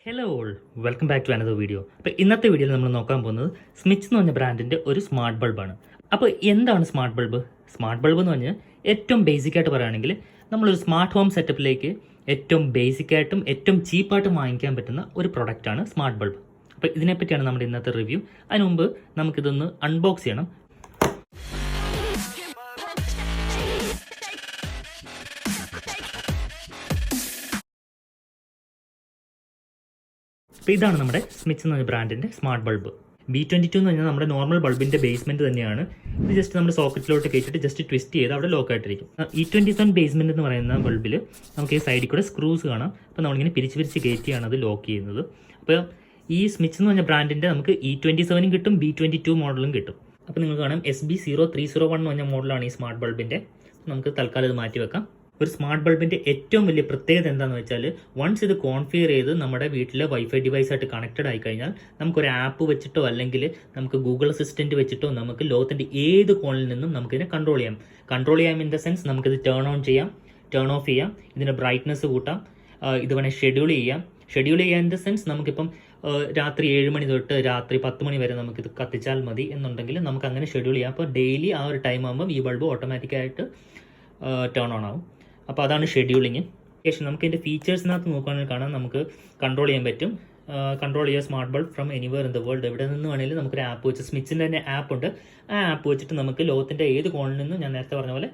Hello all, welcome back to another video. അപ്പോൾ ഇന്നത്തെ വീഡിയോയിൽ നമ്മൾ നോക്കാൻ പോകുന്നത് സ്മിച്ച് എന്ന് പറഞ്ഞ ബ്രാൻഡിൻ്റെ ഒരു സ്മാർട്ട് ബൾബാണ്. അപ്പോൾ എന്താണ് സ്മാർട്ട് ബൾബ്? സ്മാർട്ട് ബൾബ് എന്ന് പറഞ്ഞാൽ ഏറ്റവും ബേസിക്കായിട്ട് പറയുകയാണെങ്കിൽ നമ്മളൊരു സ്മാർട്ട് ഹോം സെറ്റപ്പിലേക്ക് ഏറ്റവും ബേസിക്കായിട്ടും ഏറ്റവും ചീപ്പായിട്ടും വാങ്ങിക്കാൻ പറ്റുന്ന ഒരു പ്രൊഡക്റ്റാണ് സ്മാർട്ട് ബൾബ്. അപ്പോൾ ഇതിനെപ്പറ്റിയാണ് നമ്മുടെ ഇന്നത്തെ റിവ്യൂ. അതിന് മുമ്പ് നമുക്കിതൊന്ന് അൺബോക്സ് ചെയ്യണം. അപ്പോൾ ഇതാണ് നമ്മുടെ സ്മിച്ച് എന്ന ബ്രാൻഡിൻ്റെ സ്മാർട്ട് ബൾബ്. B22 എന്ന് പറഞ്ഞാൽ നമ്മുടെ നോർമൽ ബൾബിൻ്റെ ബേസ്മെൻറ്റ് തന്നെയാണ്. ഇത് ജസ്റ്റ് നമ്മുടെ സോക്കറ്റിലോട്ട് കയറ്റിയിട്ട് ജസ്റ്റ് ട്വിസ്റ്റ് ചെയ്ത് അവിടെ ലോക്ക് ആയിട്ടിരിക്കും. E27 ബേസ്മെൻറ്റ് എന്ന് പറയുന്ന ബൾബിൽ നമുക്ക് ഈ സൈഡിൽ കൂടെ സ്ക്രൂസ് കാണാം. അപ്പോൾ നമ്മളിങ്ങനെ പിരിച്ച് കയറ്റിയാണ് അത് ലോക്ക് ചെയ്യുന്നത്. അപ്പോൾ ഈ സ്മിച്ച് എന്ന് പറഞ്ഞ ബ്രാൻഡിൻ്റെ നമുക്ക് E27 കിട്ടും, B22 മോഡലും കിട്ടും. അപ്പോൾ നിങ്ങൾ കാണാം SB0301 എന്ന് പറഞ്ഞ മോഡലാണ് ഈ സ്മാർട്ട് ബൾബിൻ്റെ. നമുക്ക് തൽക്കാലം ഇത് മാറ്റി വെക്കാം. ഒരു സ്മാർട്ട് ബൾബിൻ്റെ ഏറ്റവും വലിയ പ്രത്യേകത എന്താണെന്ന് വെച്ചാൽ വൺസ് ഇത് കോൺഫിഗർ ചെയ്ത് നമ്മുടെ വീട്ടിലെ വൈഫൈ ഡിവൈസായിട്ട് കണക്റ്റഡ് ആയി കഴിഞ്ഞാൽ നമുക്കൊരു ആപ്പ് വെച്ചിട്ടോ അല്ലെങ്കിൽ നമുക്ക് ഗൂഗിൾ അസിസ്റ്റൻറ്റ് വെച്ചിട്ടോ നമുക്ക് ലോകത്തിൻ്റെ ഏത് കോണിൽ നിന്നും നമുക്കിതിനെ കൺട്രോൾ ചെയ്യാം ഇൻ ദ സെൻസ് നമുക്കിത് ടേൺ ഓൺ ചെയ്യാം, ടേൺ ഓഫ് ചെയ്യാം, ഇതിൻ്റെ ബ്രൈറ്റ്നസ് കൂട്ടാം, ഇത് വേണേൽ ഷെഡ്യൂൾ ചെയ്യാം ഇൻ ദ സെൻസ് നമുക്കിപ്പം രാത്രി 7 മണി തൊട്ട് രാത്രി 10 മണി വരെ നമുക്കിത് കത്തിച്ചാൽ മതി എന്നുണ്ടെങ്കിൽ നമുക്ക് അങ്ങനെ ഷെഡ്യൂൾ ചെയ്യാം. അപ്പോൾ ഡെയിലി ആ ഒരു ടൈം ആകുമ്പോൾ ഈ ബൾബ് ഓട്ടോമാറ്റിക്കായിട്ട് ടേൺ ഓൺ ആവും. അപ്പോൾ അതാണ് ഷെഡ്യൂളിങ്. ശേഷം നമുക്ക് ഇതിൻ്റെ ഫീച്ചേഴ്സിനകത്ത് നോക്കുകയാണെങ്കിൽ കാണാം, നമുക്ക് കൺട്രോൾ ചെയ്യാൻ പറ്റും. കൺട്രോൾ ചെയ്യുക smart bulb from anywhere in the world. എവിടെ നിന്ന് വേണമെങ്കിലും നമുക്കൊരു ആപ്പ് വെച്ച് സ്മിച്ചിൻ്റെ തന്നെ ആപ്പ് ഉണ്ട്. ആ ആപ്പ് വെച്ചിട്ട് നമുക്ക് ലോകത്തിൻ്റെ ഏത് കോണിൽ നിന്നും ഞാൻ നേരത്തെ പറഞ്ഞ പോലെ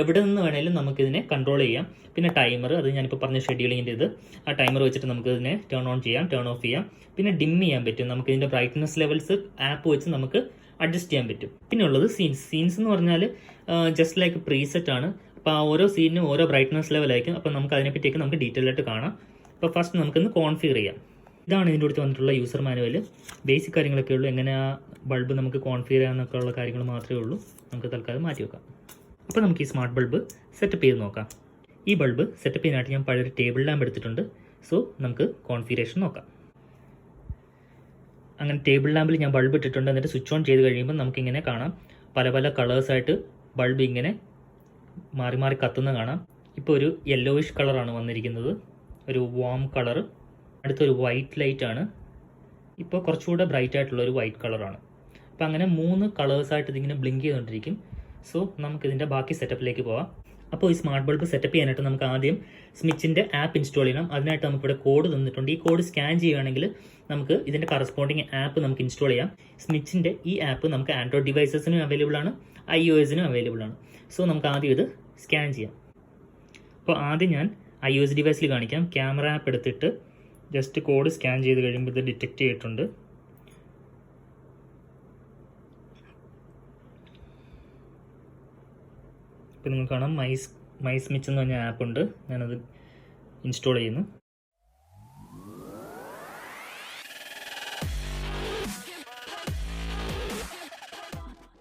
എവിടെ നിന്ന് വേണമെങ്കിലും നമുക്കിതിനെ കൺട്രോൾ ചെയ്യാം. പിന്നെ ടൈമർ, അത് ഞാനിപ്പോൾ പറഞ്ഞ ഷെഡ്യൂളിങ്ങിൻ്റെ ഇത്, ആ ടൈമർ വെച്ചിട്ട് നമുക്കിതിനെ ടേൺ ഓൺ ചെയ്യാം, ടേൺ ഓഫ് ചെയ്യാം. പിന്നെ ഡിം ചെയ്യാൻ പറ്റും. നമുക്ക് ഇതിൻ്റെ ബ്രൈറ്റ്നസ് ലെവൽസ് ആപ്പ് വെച്ച് നമുക്ക് അഡ്ജസ്റ്റ് ചെയ്യാൻ പറ്റും. പിന്നെ ഉള്ളത് സീൻസ് എന്ന് പറഞ്ഞാൽ ജസ്റ്റ് ലൈക്ക് പ്രീസെറ്റ് ആണ്. അപ്പോൾ ആ ഓരോ സീനിനും ഓരോ ബ്രൈറ്റ്നസ് ലെവലായിരിക്കും. അപ്പോൾ നമുക്ക് അതിനെപ്പറ്റിയൊക്കെ നമുക്ക് ഡീറ്റെയിൽ ആയിട്ട് കാണാം. അപ്പോൾ ഫസ്റ്റ് നമുക്കൊന്ന് കോൺഫിഗർ ചെയ്യാം. ഇതാണ് ഇതിൻ്റെ അടുത്ത് വന്നിട്ടുള്ള യൂസർ മാനുവൽ. ബേസിക് കാര്യങ്ങളൊക്കെ ഉള്ളൂ. എങ്ങനെ ആ ബൾബ് നമുക്ക് കോൺഫിഗർ ചെയ്യാനൊക്കെ ഉള്ള കാര്യങ്ങൾ മാത്രമേ ഉള്ളൂ. നമുക്ക് തൽക്കാലം മാറ്റി വെക്കാം. അപ്പോൾ നമുക്ക് ഈ സ്മാർട്ട് ബൾബ് സെറ്റപ്പ് ചെയ്ത് നോക്കാം. ഈ ബൾബ് സെറ്റപ്പ് ചെയ്യാനായിട്ട് ഞാൻ പഴയൊരു ടേബിൾ ലാമ്പ് എടുത്തിട്ടുണ്ട്. സോ നമുക്ക് കോൺഫിഗറേഷൻ നോക്കാം. അങ്ങനെ ടേബിൾ ലാമ്പിൽ ഞാൻ ബൾബ് ഇട്ടിട്ടുണ്ട്. എന്നിട്ട് സ്വിച്ച് ഓൺ ചെയ്ത് കഴിയുമ്പോൾ നമുക്കിങ്ങനെ കാണാം, പല പല കളേഴ്സായിട്ട് ബൾബ് ഇങ്ങനെ മാറി മാറി കത്തുന്ന കാണാം. ഇപ്പോൾ ഒരു യെല്ലോയിഷ് കളറാണ് വന്നിരിക്കുന്നത്, ഒരു വാം കളർ. അടുത്തൊരു വൈറ്റ് ലൈറ്റ് ആണ്. ഇപ്പോൾ കുറച്ചുകൂടെ ബ്രൈറ്റ് ആയിട്ടുള്ള ഒരു വൈറ്റ് കളറാണ്. അപ്പോൾ അങ്ങനെ 3 കളേഴ്സായിട്ട് ഇതിങ്ങനെ ബ്ലിങ്ക് ചെയ്തുകൊണ്ടിരിക്കും. സോ നമുക്കിതിൻ്റെ ബാക്കി സെറ്റപ്പിലേക്ക് പോവാം. അപ്പോൾ ഈ സ്മാർട്ട് ബൾബ് സെറ്റപ്പ് ചെയ്യാനായിട്ട് നമുക്ക് ആദ്യം സ്മിച്ചിൻ്റെ ആപ്പ് ഇൻസ്റ്റാൾ ചെയ്യണം. അതിനായിട്ട് നമുക്കിവിടെ കോഡ് തന്നിട്ടുണ്ട്. ഈ കോഡ് സ്കാൻ ചെയ്യുകയാണെങ്കിൽ നമുക്ക് ഇതിൻ്റെ കറസ്പോണ്ടിങ് ആപ്പ് നമുക്ക് ഇൻസ്റ്റാൾ ചെയ്യാം. സ്മിച്ചിൻ്റെ ഈ ആപ്പ് നമുക്ക് ആൻഡ്രോയിഡ് ഡിവൈസസിനും അവൈലബിൾ ആണ്, iOS-നും അവൈലബിൾ ആണ്. സോ നമുക്ക് ആദ്യം ഇത് സ്കാൻ ചെയ്യാം. അപ്പോൾ ആദ്യം ഞാൻ iOS ഡിവൈസിൽ കാണിക്കാം. ക്യാമറ ആപ്പ് എടുത്തിട്ട് ജസ്റ്റ് കോഡ് സ്കാൻ ചെയ്ത് കഴിയുമ്പോൾ ഇത് ഡിറ്റക്റ്റ് ചെയ്തിട്ടുണ്ട്. ഇപ്പോൾ നിങ്ങൾ കാണാം മൈ സ്മിച്ച് എന്ന് പറഞ്ഞ ആപ്പ് ഉണ്ട്. ഞാനത് ഇൻസ്റ്റാൾ ചെയ്യുന്നു.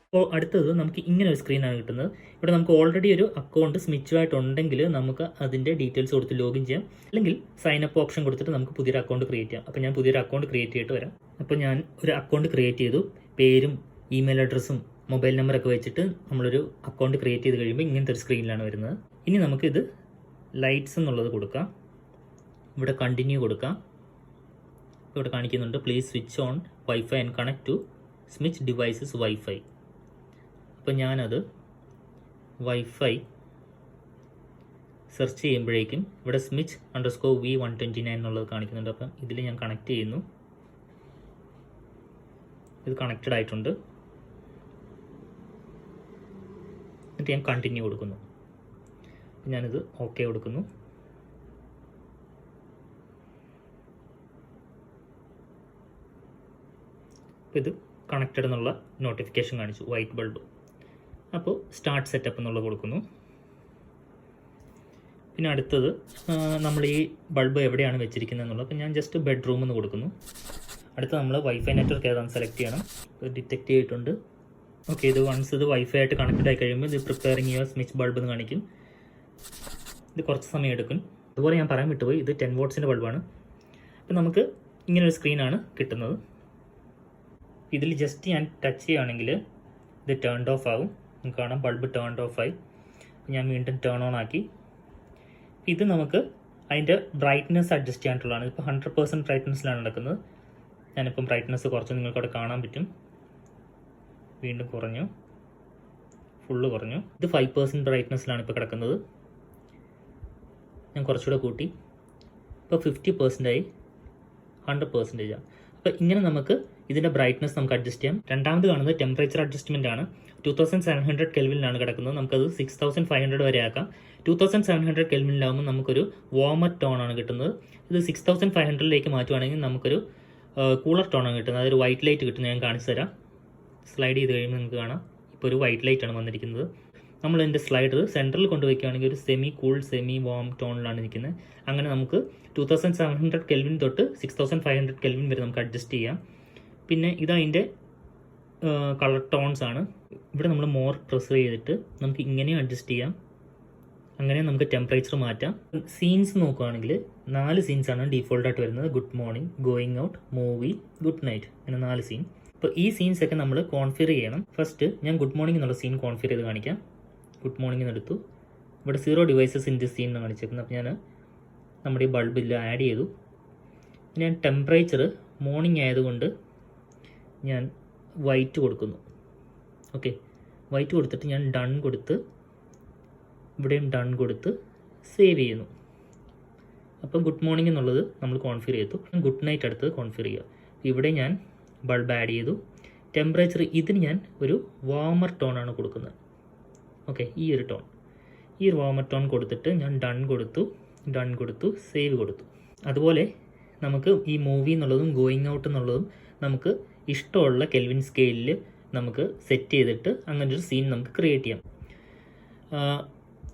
അപ്പോൾ അടുത്തത് നമുക്ക് ഇങ്ങനെ ഒരു സ്ക്രീനാണ് കിട്ടുന്നത്. ഇവിടെ നമുക്ക് ഓൾറെഡി ഒരു അക്കൗണ്ട് സ്മിച്ചുമായിട്ട് ഉണ്ടെങ്കിൽ നമുക്ക് അതിൻ്റെ ഡീറ്റെയിൽസ് കൊടുത്ത് ലോഗിൻ ചെയ്യാം. അല്ലെങ്കിൽ സൈൻ അപ്പ് ഓപ്ഷൻ കൊടുത്തിട്ട് നമുക്ക് പുതിയൊരു അക്കൗണ്ട് ക്രിയേറ്റ് ചെയ്യാം. അപ്പോൾ ഞാൻ പുതിയൊരു അക്കൗണ്ട് ക്രിയേറ്റ് ചെയ്തിട്ട് വരാം. അപ്പോൾ ഞാൻ ഒരു അക്കൗണ്ട് ക്രിയേറ്റ് ചെയ്തു. പേരും ഇമെയിൽ അഡ്രസ്സും മൊബൈൽ നമ്പറൊക്കെ വെച്ചിട്ട് നമ്മളൊരു അക്കൗണ്ട് ക്രിയേറ്റ് ചെയ്ത് കഴിയുമ്പോൾ ഇങ്ങനത്തെ ഒരു സ്ക്രീനിലാണ് വരുന്നത്. ഇനി നമുക്കിത് ലൈറ്റ്സ് എന്നുള്ളത് കൊടുക്കാം. ഇവിടെ കണ്ടിന്യൂ കൊടുക്കാം. ഇവിടെ കാണിക്കുന്നുണ്ട് please switch on wifi and connect to Smitch devices wifi. അപ്പോൾ ഞാനത് വൈഫൈ സെർച്ച് ചെയ്യുമ്പോഴേക്കും ഇവിടെ SMITCH_V129 എന്നുള്ളത് കാണിക്കുന്നുണ്ട്. അപ്പം ഇതിൽ ഞാൻ കണക്ട് ചെയ്യുന്നു. ഇത് കണക്റ്റഡ് ആയിട്ടുണ്ട്. എന്നിട്ട് ഞാൻ കണ്ടിന്യൂ കൊടുക്കുന്നു. ഞാനിത് ഓക്കെ കൊടുക്കുന്നു. ഇത് കണക്റ്റഡ് എന്നുള്ള നോട്ടിഫിക്കേഷൻ കാണിച്ചു, വൈറ്റ് ബൾബ്. അപ്പോൾ സ്റ്റാർട്ട് സെറ്റപ്പ് എന്നുള്ളത് കൊടുക്കുന്നു. പിന്നെ അടുത്തത് നമ്മൾ ഈ ബൾബ് എവിടെയാണ് വെച്ചിരിക്കുന്നത് എന്നുള്ളത്. അപ്പോൾ ഞാൻ ജസ്റ്റ് ബെഡ്റൂം എന്ന് കൊടുക്കുന്നു. അടുത്ത നമ്മൾ വൈഫൈ നെറ്റ്വർക്ക് ഏതാണെന്ന് സെലക്ട് ചെയ്യണം. ഇത് ഡിറ്റക്റ്റ് ചെയ്തിട്ടുണ്ട്. ഓക്കെ, ഇത് വൺസ് ഇത് വൈഫൈ ആയിട്ട് കണക്റ്റഡ് ആയി കഴിയുമ്പോൾ ഇത് പ്രിപ്പയറിങ് യുവർ സ്മിച്ച് ബൾബ് എന്ന് കാണിക്കും. ഇത് കുറച്ച് സമയം എടുക്കും. അതുപോലെ ഞാൻ പറയാൻ വിട്ടുപോയി, ഇത് 10 വാട്ട്സിൻ്റെ ബൾബാണ്. അപ്പോൾ നമുക്ക് ഇങ്ങനൊരു സ്ക്രീനാണ് കിട്ടുന്നത്. ഇതിൽ ജസ്റ്റ് ഞാൻ ടച്ച് ചെയ്യുകയാണെങ്കിൽ ഇത് ടേൺഡ് ഓഫ് ആകും. നമുക്ക് കാണാം ബൾബ് ടേൺഡ് ഓഫ് ആയി. ഞാൻ വീണ്ടും ടേൺ ഓൺ ആക്കി. ഇത് നമുക്ക് അതിൻ്റെ ബ്രൈറ്റ്നസ് അഡ്ജസ്റ്റ് ചെയ്യാനുള്ളതാണ്. ഇപ്പോൾ 100% ബ്രൈറ്റ്നസ്സിലാണ് നടക്കുന്നത്. ഞാനിപ്പം ബ്രൈറ്റ്നസ് കുറച്ച് നിങ്ങൾക്ക് അവിടെ കാണാൻ പറ്റും. വീണ്ടും കുറഞ്ഞു, ഫുള്ള് കുറഞ്ഞു. ഇത് 5% ബ്രൈറ്റ്നസ്സിലാണ് ഇപ്പോൾ കിടക്കുന്നത്. ഞാൻ കുറച്ചുകൂടെ കൂട്ടി, ഇപ്പോൾ 50% ആയി, 100% ആണ്. അപ്പോൾ ഇങ്ങനെ നമുക്ക് ഇതിൻ്റെ ബ്രൈറ്റ്നസ് നമുക്ക് അഡ്ജസ്റ്റ് ചെയ്യാം. രണ്ടാമത് കാണുന്നത് ടെമ്പറേച്ചർ അഡ്ജസ്റ്റ്മെൻ്റ് ആണ്. 2700 കെൽവിനിലാണ് കിടക്കുന്നത്. നമുക്കത് 6500 വരെ ആക്കാം. 2700 കെൽവിനിലാകുമ്പോൾ നമുക്കൊരു വാർമർ ടോൺ ആണ് കിട്ടുന്നത്. ഇത് 6500 മാറ്റുവാണെങ്കിൽ നമുക്കൊരു കൂളർ ടോൺ ആണ് കിട്ടുന്നത്. അതൊരു വൈറ്റ് ലൈറ്റ് കിട്ടുന്നത് ഞാൻ കാണിച്ചു തരാം. സ്ലൈഡ് ചെയ്ത് കഴിയുമ്പോൾ നിങ്ങൾക്ക് കാണാം ഇപ്പോൾ ഒരു വൈറ്റ് ലൈറ്റ് ആണ് വന്നിരിക്കുന്നത്. നമ്മൾ ഇതിൻ്റെ സ്ലൈഡർ സെൻറ്ററിൽ കൊണ്ടുവയ്ക്കുകയാണെങ്കിൽ ഒരു സെമി കൂൾ സെമി വാം ടോണിലാണ് ഇരിക്കുന്നത്. അങ്ങനെ നമുക്ക് 2700 കെൽവിൻ തൊട്ട് 6500 കെൽവിൻ വരെ നമുക്ക് അഡ്ജസ്റ്റ് ചെയ്യാം. പിന്നെ ഇതതിൻ്റെ കളർ ടോൺസ് ആണ്. ഇവിടെ നമ്മൾ മോർ പ്രസ് ചെയ്തിട്ട് നമുക്ക് ഇങ്ങനെയും അഡ്ജസ്റ്റ് ചെയ്യാം. അങ്ങനെ നമുക്ക് ടെമ്പറേച്ചർ മാറ്റാം. സീൻസ് നോക്കുകയാണെങ്കിൽ 4 സീൻസാണ് ഡീഫോൾട്ടായിട്ട് വരുന്നത്. Good morning, going out, movie, good night, അങ്ങനെ 4 സീൻ. അപ്പോൾ ഈ സീൻസൊക്കെ നമ്മൾ കോൺഫിഗർ ചെയ്യണം. ഫസ്റ്റ് ഞാൻ ഗുഡ് മോർണിംഗ് എന്നുള്ള സീൻ കോൺഫിഗർ ചെയ്ത് കാണിക്കാം. ഗുഡ് മോർണിംഗ് എന്നെടുത്തു. ഇവിടെ 0 ഡിവൈസസ് ഇൻ ദിസ് സീൻ എന്ന് കാണിച്ചേക്കുന്നത്. അപ്പോൾ ഞാൻ നമ്മുടെ ഈ ബൾബിൽ ആഡ് ചെയ്തു. ഞാൻ ടെമ്പറേച്ചർ മോർണിംഗ് ആയതുകൊണ്ട് ഞാൻ വൈറ്റ് കൊടുക്കുന്നു. ഓക്കെ, വൈറ്റ് കൊടുത്തിട്ട് ഞാൻ ഡൺ കൊടുത്ത് ഇവിടെയും ഡൺ കൊടുത്ത് സേവ് ചെയ്യുന്നു. അപ്പം ഗുഡ് മോർണിംഗ് എന്നുള്ളത് നമ്മൾ കോൺഫിഗർ ചെയ്തു. ഗുഡ് നൈറ്റ് അടുത്ത് കോൺഫിഗർ ചെയ്യുക. ഇവിടെ ഞാൻ ബൾബ് ആഡ് ചെയ്തു. ടെമ്പറേച്ചർ ഇതിന് ഞാൻ ഒരു വാർമർ ടോണാണ് കൊടുക്കുന്നത്. ഓക്കെ, ഈ ഒരു ടോൺ, ഈ ഒരു വാർമർ ടോൺ കൊടുത്തിട്ട് ഞാൻ ഡൺ കൊടുത്തു സേവ് കൊടുത്തു. അതുപോലെ നമുക്ക് ഈ മൂവി എന്നുള്ളതും ഗോയിങ് ഔട്ട് എന്നുള്ളതും നമുക്ക് ഇഷ്ടമുള്ള കെൽവിൻ സ്കെയിലിൽ നമുക്ക് സെറ്റ് ചെയ്തിട്ട് അങ്ങനെ ഒരു സീൻ നമുക്ക് ക്രിയേറ്റ് ചെയ്യാം.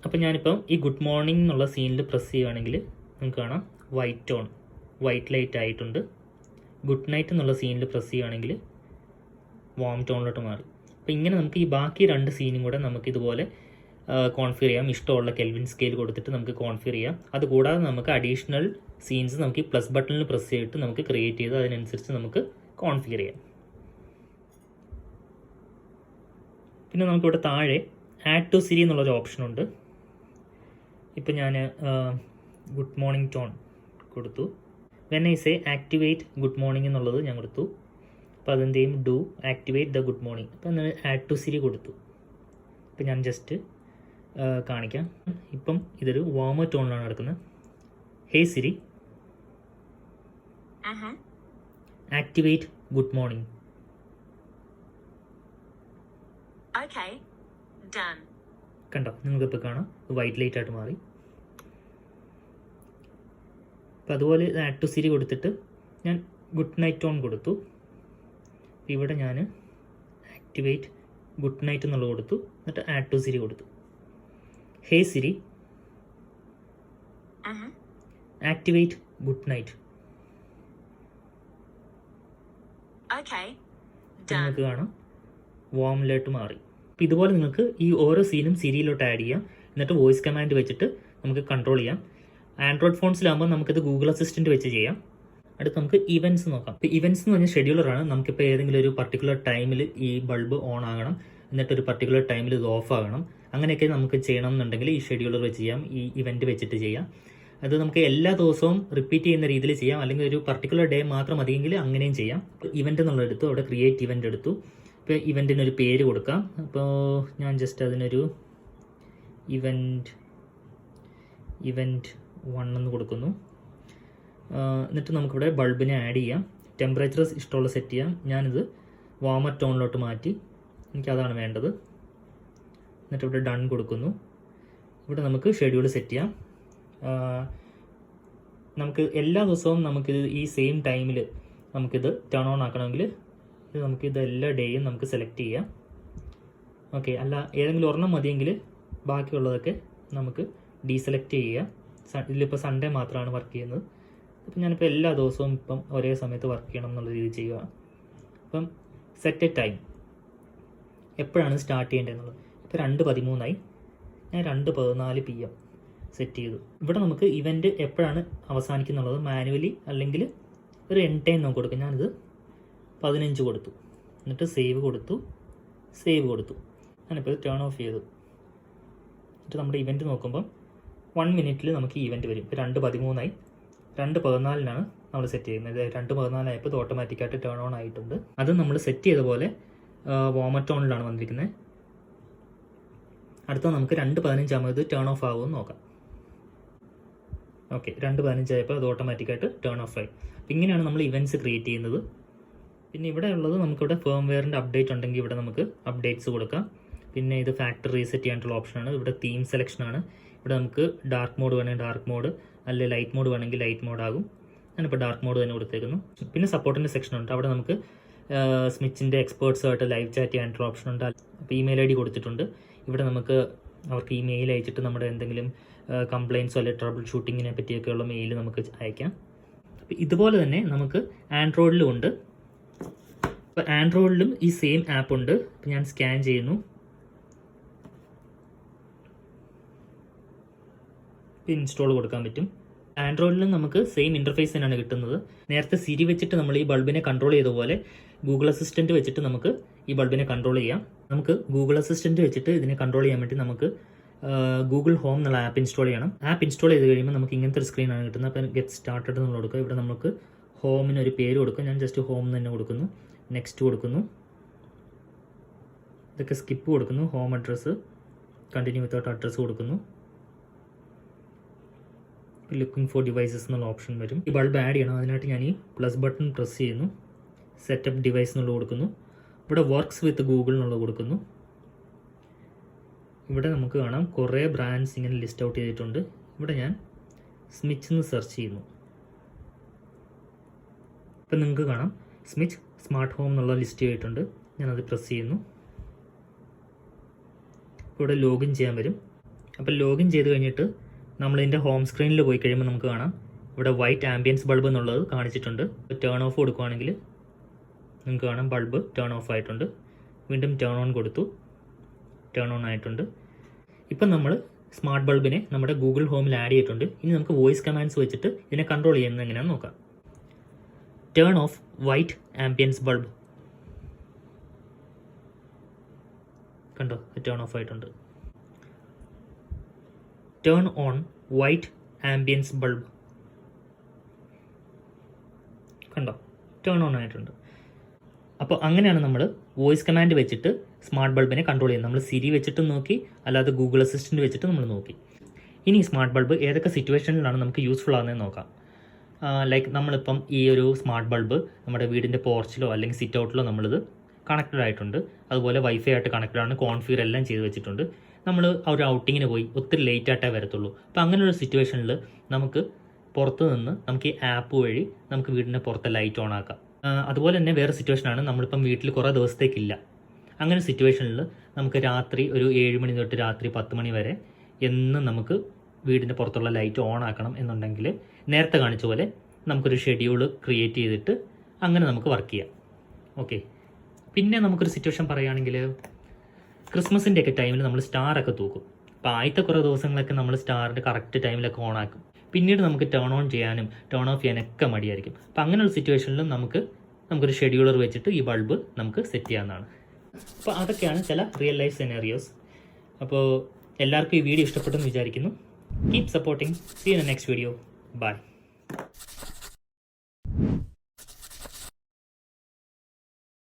അപ്പോൾ ഞാനിപ്പം ഈ ഗുഡ് മോർണിംഗ് എന്നുള്ള സീനിൽ പ്രസ് ചെയ്യുകയാണെങ്കിൽ നമുക്ക് കാണാം വൈറ്റ് ടോൺ, വൈറ്റ് ലൈറ്റ് ആയിട്ടുണ്ട്. ഗുഡ് നൈറ്റ് എന്നുള്ള സീനിൽ പ്രസ് ചെയ്യുകയാണെങ്കിൽ വാം ടോണിലോട്ട് മാറി. അപ്പോൾ ഇങ്ങനെ നമുക്ക് ഈ ബാക്കി 2 സീനും കൂടെ നമുക്ക് ഇതുപോലെ കോൺഫിഗർ ചെയ്യാം. ഇഷ്ടമുള്ള കെൽവിൻ സ്കെയിൽ കൊടുത്തിട്ട് നമുക്ക് കോൺഫിഗർ ചെയ്യാം. അതുകൂടാതെ നമുക്ക് അഡീഷണൽ സീൻസ് നമുക്ക് ഈ പ്ലസ് ബട്ടണിൽ പ്രസ് ചെയ്തിട്ട് നമുക്ക് ക്രിയേറ്റ് ചെയ്ത് അതിനനുസരിച്ച് നമുക്ക് കോൺഫിഗർ ചെയ്യാം. പിന്നെ നമുക്കിവിടെ താഴെ ആഡ് ടു സിരി എന്നുള്ളൊരു ഓപ്ഷനുണ്ട്. ഇപ്പം ഞാൻ ഗുഡ് മോർണിംഗ് ടോൺ കൊടുത്തു. When I say activate good morning എന്നുള്ളത് ഞാൻ കൊടുത്തു. അപ്പോൾ അതെന്ത് ചെയ്യും, do activate the good morning. അപ്പോൾ ഞാൻ ആഡ് ടു സിരി കൊടുത്തു. ഇപ്പം ഞാൻ ജസ്റ്റ് കാണിക്കാം. ഇപ്പം ഇതൊരു വാർമർ ടോണിലാണ് നടക്കുന്നത്. ഹേ സിരി, ആക്ടിവേറ്റ് ഗുഡ് മോർണിംഗ്. കണ്ടോ, നിങ്ങൾക്കിപ്പോൾ കാണാം വൈറ്റ് ലൈറ്റ് ആയിട്ട് മാറി. അപ്പോൾ അതുപോലെ ആഡ് ടു സിരി കൊടുത്തിട്ട് ഞാൻ ഗുഡ് നൈറ്റ് ടോൺ കൊടുത്തു. ഇവിടെ ഞാൻ ആക്ടിവേറ്റ് ഗുഡ് നൈറ്റ് എന്നുള്ളത് കൊടുത്തു. എന്നിട്ട് ആഡ് ടു സിരി കൊടുത്തു. ഹേ സിരി, ആക്ടിവേറ്റ് ഗുഡ് നൈറ്റ്. നിങ്ങൾക്ക് കാണാം വാമിലോട്ട് മാറി. അപ്പോൾ ഇതുപോലെ നിങ്ങൾക്ക് ഈ ഓരോ സീനും സിരിയിലോട്ട് ആഡ് ചെയ്യാം. എന്നിട്ട് വോയിസ് കമാൻഡ് വെച്ചിട്ട് നമുക്ക് കൺട്രോൾ ചെയ്യാം. ആൻഡ്രോയിഡ് ഫോൺസിലാകുമ്പോൾ നമുക്കിത് ഗൂഗിൾ അസിസ്റ്റൻറ്റ് വെച്ച് ചെയ്യാം. അടുത്ത് നമുക്ക് ഇവൻറ്റ്സ് നോക്കാം. ഇപ്പോൾ ഇവൻറ്റ്സ് എന്ന് പറഞ്ഞാൽ ഷെഡ്യൂളറാണ്. നമുക്കിപ്പോൾ ഏതെങ്കിലും ഒരു പർട്ടിക്കുലർ ടൈമിൽ ഈ ബൾബ് ഓൺ ആകണം, എന്നിട്ടൊരു പർട്ടിക്കുലർ ടൈമിൽ ഇത് ഓഫ് ആകണം. അങ്ങനെയൊക്കെ നമുക്ക് ചെയ്യണം എന്നുണ്ടെങ്കിൽ ഈ ഷെഡ്യൂളർ വെച്ച് ചെയ്യാം, ഈ ഇവൻറ്റ് വെച്ചിട്ട് ചെയ്യാം. അത് നമുക്ക് എല്ലാ ദിവസവും റിപ്പീറ്റ് ചെയ്യുന്ന രീതിയിൽ ചെയ്യാം, അല്ലെങ്കിൽ ഒരു പർട്ടിക്കുലർ ഡേ മാത്രം മതിയെങ്കിൽ അങ്ങനെയും ചെയ്യാം. ഇവൻറ്റ് എന്നുള്ളത് എടുത്തു, അവിടെ ക്രിയേറ്റ് ഇവൻറ്റ് എടുത്തു. ഇപ്പോൾ ഇവൻറ്റിനൊരു പേര് കൊടുക്കാം. അപ്പോൾ ഞാൻ ജസ്റ്റ് അതിനൊരു ഇവൻറ്റ് 1 എന്ന് കൊടുക്കുന്നു. എന്നിട്ട് നമുക്കിവിടെ ബൾബിനെ ആഡ് ചെയ്യാം. ടെമ്പറേച്ചർ ഇഷ്ടമുള്ള സെറ്റ് ചെയ്യാം. ഞാനിത് വാർമർ ടോണിലോട്ട് മാറ്റി, എനിക്കതാണ് വേണ്ടത്. എന്നിട്ട് ഇവിടെ ഡൺ കൊടുക്കുന്നു. ഇവിടെ നമുക്ക് ഷെഡ്യൂൾ സെറ്റ് ചെയ്യാം. നമുക്ക് എല്ലാ ദിവസവും നമുക്കിത് ഈ സെയിം ടൈമിൽ നമുക്കിത് ടേൺ ഓൺ ആക്കണമെങ്കിൽ നമുക്കിത് എല്ലാ ഡേയും നമുക്ക് സെലക്ട് ചെയ്യാം. ഓക്കെ, അല്ല ഏതെങ്കിലും ഒരെണ്ണം മതിയെങ്കിൽ ബാക്കിയുള്ളതൊക്കെ നമുക്ക് ഡീസെലക്ട് ചെയ്യാം. ഇതിലിപ്പോൾ സൺഡേ മാത്രമാണ് വർക്ക് ചെയ്യുന്നത്. അപ്പം ഞാനിപ്പോൾ എല്ലാ ദിവസവും ഇപ്പം ഒരേ സമയത്ത് വർക്ക് ചെയ്യണം എന്നുള്ള രീതിയിൽ ചെയ്യുക. അപ്പം സെറ്റ് എ ടൈം, എപ്പോഴാണ് സ്റ്റാർട്ട് ചെയ്യേണ്ടതെന്നുള്ളത്. ഇപ്പോൾ 2:13 ഞാൻ 2:14 PM സെറ്റ് ചെയ്തു. ഇവിടെ നമുക്ക് ഇവൻറ്റ് എപ്പോഴാണ് അവസാനിക്കുന്നുള്ളത് മാനുവലി അല്ലെങ്കിൽ ഒരു എൻഡ് ടൈം നമുക്ക് കൊടുക്കും. ഞാനിത് 15 കൊടുത്തു. എന്നിട്ട് സേവ് കൊടുത്തു. ഞാനിപ്പോൾ ടേൺ ഓഫ് ചെയ്തു. എന്നിട്ട് നമ്മുടെ ഇവൻറ്റ് നോക്കുമ്പം 1 മിനിറ്റിൽ നമുക്ക് ഈവൻറ്റ് വരും. ഇപ്പോൾ 2:13 2:14 നമ്മൾ സെറ്റ് ചെയ്യുന്നത്. 2:14 ആയപ്പോൾ ഇത് ഓട്ടോമാറ്റിക്കായിട്ട് ടേൺ ഓൺ ആയിട്ടുണ്ട്. അത് നമ്മൾ സെറ്റ് ചെയ്ത പോലെ വാമർ ടോണിലാണ് വന്നിരിക്കുന്നത്. അടുത്ത നമുക്ക് 2:15 ആകുമ്പോൾ ടേൺ ഓഫ് ആകുമെന്ന് നോക്കാം. ഓക്കെ, 2:15 ആയപ്പോൾ അത് ഓട്ടോമാറ്റിക്കായിട്ട് ടേൺ ഓഫ് ആയി. അപ്പോൾ ഇങ്ങനെയാണ് നമ്മൾ ഇവൻറ്റ്സ് ക്രിയേറ്റ് ചെയ്യുന്നത്. പിന്നെ ഇവിടെ ഉള്ളത് നമുക്കിവിടെ ഫേംവെയറിൻ്റെ അപ്ഡേറ്റ് ഉണ്ടെങ്കിൽ ഇവിടെ നമുക്ക് അപ്ഡേറ്റ്സ് കൊടുക്കാം. പിന്നെ ഇത് ഫാക്ടറി റീസെറ്റ് ചെയ്യാനുള്ള ഓപ്ഷനാണ്. ഇവിടെ തീം സെലക്ഷനാണ്. ഇവിടെ നമുക്ക് ഡാർക്ക് മോഡ് വേണമെങ്കിൽ ഡാർക്ക് മോഡ്, അല്ലെങ്കിൽ ലൈറ്റ് മോഡ് വേണമെങ്കിൽ ലൈറ്റ് മോഡ് ആകും. ഞാനിപ്പോൾ ഡാർക്ക് മോഡ് തന്നെ കൊടുത്തേക്കുന്നു. പിന്നെ സപ്പോർട്ടിൻ്റെ സെക്ഷൻ ഉണ്ട്. അവിടെ നമുക്ക് സ്മിച്ചിൻ്റെ എക്സ്പേർട്സുമായിട്ട് ലൈവ് ചാറ്റ് ചെയ്യാനുള്ള ഓപ്ഷൻ ഉണ്ട്. അപ്പോൾ ഇമെയിൽ ID കൊടുത്തിട്ടുണ്ട്. ഇവിടെ നമുക്ക് അവർക്ക് ഇമെയിൽ അയച്ചിട്ട് നമ്മുടെ എന്തെങ്കിലും കംപ്ലയിൻസോ അല്ലെങ്കിൽ ട്രബിൾ ഷൂട്ടിങ്ങിനെ പറ്റിയൊക്കെയുള്ള മെയിൽ നമുക്ക് അയക്കാം. അപ്പോൾ ഇതുപോലെ തന്നെ നമുക്ക് ആൻഡ്രോയിഡിലും ഉണ്ട്. അപ്പോൾ ആൻഡ്രോയിഡിലും ഈ സെയിം ആപ്പ് ഉണ്ട്. അപ്പോൾ ഞാൻ സ്കാൻ ചെയ്യുന്നു. ഇൻസ്റ്റാൾ കൊടുക്കാൻ പറ്റും. ആൻഡ്രോയിഡിലും നമുക്ക് സെയിം ഇൻ്റർഫേസ് തന്നെയാണ് കിട്ടുന്നത്. നേരത്തെ സിരി വെച്ചിട്ട് നമ്മൾ ഈ ബൾബിനെ കൺട്രോൾ ചെയ്ത പോലെ ഗൂഗിൾ അസിസ്റ്റൻറ്റ് വെച്ചിട്ട് നമുക്ക് ഈ ബൾബിനെ കൺട്രോൾ ചെയ്യാം. നമുക്ക് ഗൂഗിൾ അസിസ്റ്റൻറ്റ് വെച്ചിട്ട് ഇതിനെ കൺട്രോൾ ചെയ്യാൻ വേണ്ടി നമുക്ക് ഗൂഗിൾ ഹോം എന്നുള്ള ആപ്പ് ഇൻസ്റ്റാൾ ചെയ്യണം. ആപ്പ് ഇൻസ്റ്റാൾ ചെയ്ത് കഴിയുമ്പോൾ നമുക്ക് ഇങ്ങനത്തെ ഒരു സ്ക്രീനാണ് കിട്ടുന്നത്. അപ്പോൾ ഗെറ്റ് സ്റ്റാർട്ടഡ് നമ്മൾ കൊടുക്കുക. ഇവിടെ നമുക്ക് ഹോമിന് ഒരു പേര് കൊടുക്കുക. ഞാൻ ജസ്റ്റ് ഹോം തന്നെ കൊടുക്കുന്നു. നെക്സ്റ്റ് കൊടുക്കുന്നു. ഇതൊക്കെ സ്കിപ്പ് കൊടുക്കുന്നു. Home address continue without address കൊടുക്കുന്നു. ലുക്കിംഗ് ഫോർ ഡിവൈസസ് എന്നുള്ള ഓപ്ഷൻ വരും. ഈ ബൾബ് ആഡ് ചെയ്യണം. അതിനായിട്ട് ഞാൻ ഈ പ്ലസ് ബട്ടൺ പ്രസ് ചെയ്യുന്നു. സെറ്റപ്പ് ഡിവൈസ് എന്നുള്ളത് കൊടുക്കുന്നു. ഇവിടെ വർക്ക്സ് വിത്ത് ഗൂഗിൾ എന്നുള്ളത് കൊടുക്കുന്നു. ഇവിടെ നമുക്ക് കാണാം കുറേ ബ്രാൻഡ്സ് ഇങ്ങനെ ലിസ്റ്റ് ഔട്ട് ചെയ്തിട്ടുണ്ട്. ഇവിടെ ഞാൻ സ്മിച്ച് എന്ന് സെർച്ച് ചെയ്യുന്നു. ഇപ്പം നിങ്ങൾക്ക് കാണാം സ്മിച്ച് സ്മാർട്ട് ഹോം എന്നുള്ള ലിസ്റ്റ് ചെയ്തിട്ടുണ്ട്. ഞാനത് പ്രസ് ചെയ്യുന്നു. ഇവിടെ ലോഗിൻ ചെയ്യാൻ വരും. അപ്പോൾ ലോഗിൻ ചെയ്ത് കഴിഞ്ഞിട്ട് നമ്മളിതിൻ്റെ ഹോം സ്ക്രീനിൽ പോയി കഴിയുമ്പോൾ നമുക്ക് കാണാം ഇവിടെ വൈറ്റ് ആംബിയൻസ് ബൾബ് എന്നുള്ളത് കാണിച്ചിട്ടുണ്ട്. ടേൺ ഓഫ് കൊടുക്കുകയാണെങ്കിൽ നിങ്ങൾക്ക് കാണാം ബൾബ് ടേൺ ഓഫ് ആയിട്ടുണ്ട്. വീണ്ടും ടേൺ ഓൺ കൊടുത്തു, ടേൺ ഓൺ ആയിട്ടുണ്ട്. ഇപ്പം നമ്മൾ സ്മാർട്ട് ബൾബിനെ നമ്മുടെ ഗൂഗിൾ ഹോമിൽ ആഡ് ചെയ്തിട്ടുണ്ട്. ഇനി നമുക്ക് വോയിസ് കമാൻഡ്സ് വെച്ചിട്ട് ഇതിനെ കൺട്രോൾ ചെയ്യുന്നത് എങ്ങനെയാണെന്ന് നോക്കാം. Turn of white ambience bulb. കണ്ടോ, ടേൺ ഓഫ് ആയിട്ടുണ്ട്. Turn on white ambience bulb. കണ്ടോ, ടേൺ ഓൺ ആയിട്ടുണ്ട്. അപ്പോൾ അങ്ങനെയാണ് നമ്മൾ വോയിസ് കമാൻഡ് വെച്ചിട്ട് സ്മാർട്ട് ബൾബിനെ കൺട്രോൾ ചെയ്യുന്നത്. നമ്മൾ സിരി വെച്ചിട്ടും നോക്കി, അല്ലാതെ ഗൂഗിൾ അസിസ്റ്റൻറ്റ് വെച്ചിട്ട് നമ്മൾ നോക്കി. ഇനി സ്മാർട്ട് ബൾബ് ഏതൊക്കെ സിറ്റുവേഷനിലാണ് നമുക്ക് യൂസ്ഫുൾ ആകുന്നതെന്ന് നോക്കാം. ലൈക്ക് നമ്മളിപ്പം ഈ ഒരു സ്മാർട്ട് ബൾബ് നമ്മുടെ വീടിൻ്റെ പോർച്ചിലോ അല്ലെങ്കിൽ സിറ്റ് ഔട്ടിലോ നമ്മളിത് കണക്റ്റഡ് ആയിട്ടുണ്ട്. അതുപോലെ വൈഫൈ ആയിട്ട് കണക്റ്റഡ് ആണ്. കോൺഫിഗർ എല്ലാം ചെയ്ത് വെച്ചിട്ടുണ്ട്. നമ്മൾ ഒരു ഔട്ടിങ്ങിന് പോയി ഒത്തിരി ലേറ്റ് ആയിട്ടേ വരത്തുള്ളൂ. അപ്പോൾ അങ്ങനെയുള്ള സിറ്റുവേഷനിൽ നമുക്ക് പുറത്ത് നിന്ന് നമുക്ക് ഈ ആപ്പ് വഴി നമുക്ക് വീടിൻ്റെ പുറത്തെ ലൈറ്റ് ഓൺ ആക്കാം. അതുപോലെ തന്നെ വേറെ സിറ്റുവേഷനാണ് നമ്മളിപ്പം വീട്ടിൽ കുറേ ദിവസത്തേക്കില്ല. അങ്ങനെ സിറ്റുവേഷനിൽ നമുക്ക് രാത്രി ഒരു 7 മണി തൊട്ട് രാത്രി 10 മണി വരെ എന്നും നമുക്ക് വീടിൻ്റെ പുറത്തുള്ള ലൈറ്റ് ഓൺ ആക്കണം എന്നുണ്ടെങ്കിൽ നേരത്തെ കാണിച്ച പോലെ നമുക്കൊരു ഷെഡ്യൂൾ ക്രിയേറ്റ് ചെയ്തിട്ട് അങ്ങനെ നമുക്ക് വർക്ക് ചെയ്യാം. ഓക്കെ, പിന്നെ നമുക്കൊരു സിറ്റുവേഷൻ പറയുകയാണെങ്കിൽ ക്രിസ്മസിൻ്റെ ഒക്കെ ടൈമിൽ നമ്മൾ സ്റ്റാറൊക്കെ തൂക്കും. അപ്പോൾ ആദ്യത്തെ കുറേ ദിവസങ്ങളൊക്കെ നമ്മൾ സ്റ്റാറിൻ്റെ കറക്റ്റ് ടൈമിലൊക്കെ ഓൺ ആക്കും. പിന്നീട് നമുക്ക് ടേൺ ഓൺ ചെയ്യാനും ടേൺ ഓഫ് ചെയ്യാനൊക്കെ മടിയായിരിക്കും. അപ്പോൾ അങ്ങനെയുള്ള സിറ്റുവേഷനിലും നമുക്കൊരു ഷെഡ്യൂളർ വെച്ചിട്ട് ഈ ബൾബ് നമുക്ക് സെറ്റ് ചെയ്യാവുന്നതാണ്. അപ്പോൾ അതൊക്കെയാണ് ചില റിയൽ ലൈഫ് സെനാരിയോസ്. അപ്പോൾ എല്ലാവർക്കും ഈ വീഡിയോ ഇഷ്ടപ്പെട്ടെന്ന് വിചാരിക്കുന്നു. Keep supporting. See in the next video. By.